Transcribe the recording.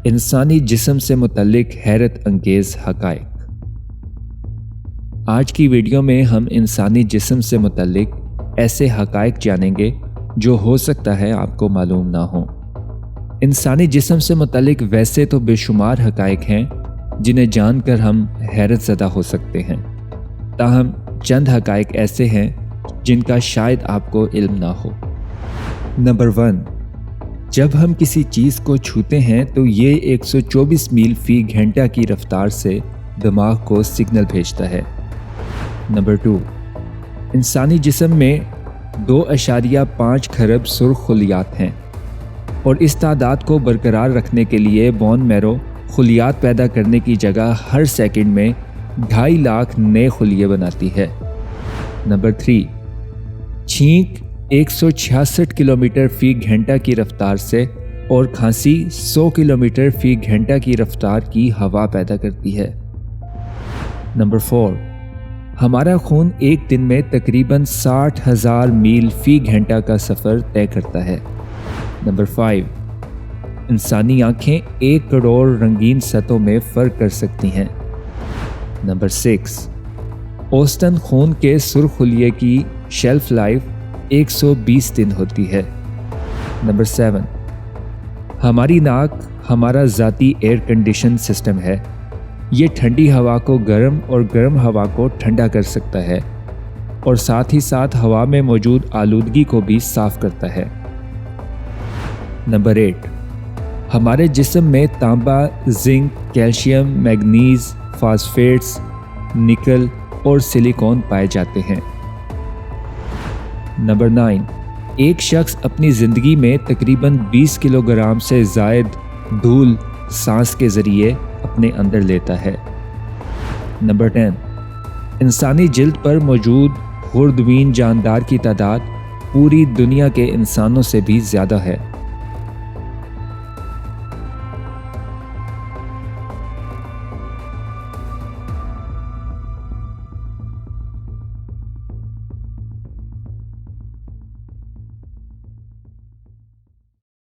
انسانی جسم سے متعلق حیرت انگیز حقائق۔ آج کی ویڈیو میں ہم انسانی جسم سے متعلق ایسے حقائق جانیں گے جو ہو سکتا ہے آپ کو معلوم نہ ہوں۔ انسانی جسم سے متعلق ویسے تو بے شمار حقائق ہیں جنہیں جان کر ہم حیرت زدہ ہو سکتے ہیں، تاہم چند حقائق ایسے ہیں جن کا شاید آپ کو علم نہ ہو۔ نمبر 1، جب ہم کسی چیز کو چھوتے ہیں تو یہ 124 میل فی گھنٹہ کی رفتار سے دماغ کو سگنل بھیجتا ہے۔ نمبر 2، انسانی جسم میں 2.5 کھرب سرخ خلیات ہیں، اور اس تعداد کو برقرار رکھنے کے لیے بون میرو خلیات پیدا کرنے کی جگہ ہر سیکنڈ میں 2.5 لاکھ نئے خلیے بناتی ہے۔ نمبر 3، چھینک 166 کلومیٹر فی گھنٹہ کی رفتار سے اور کھانسی 100 کلومیٹر فی گھنٹہ کی رفتار کی ہوا پیدا کرتی ہے۔ نمبر 4، ہمارا خون ایک دن میں تقریباً 60,000 میل فی گھنٹہ کا سفر طے کرتا ہے۔ نمبر 5، انسانی آنکھیں 1 کروڑ رنگین سطحوں میں فرق کر سکتی ہیں۔ نمبر 6، اوسطاً خون کے سرخ خلیے کی شیلف لائف 120 دن ہوتی ہے۔ نمبر 7، ہماری ناک ہمارا ذاتی ایئر کنڈیشن سسٹم ہے۔ یہ ٹھنڈی ہوا کو گرم اور گرم ہوا کو ٹھنڈا کر سکتا ہے، اور ساتھ ہی ساتھ ہوا میں موجود آلودگی کو بھی صاف کرتا ہے۔ نمبر 8، ہمارے جسم میں تانبا، زنک، کیلشیم، میگنیز، فاسفیٹس، نکل اور سلیکون پائے جاتے ہیں۔ نمبر 9، ایک شخص اپنی زندگی میں تقریباً 20 کلو گرام سے زائد دھول سانس کے ذریعے اپنے اندر لیتا ہے۔ نمبر 10، انسانی جلد پر موجود خردبین جاندار کی تعداد پوری دنیا کے انسانوں سے بھی زیادہ ہے۔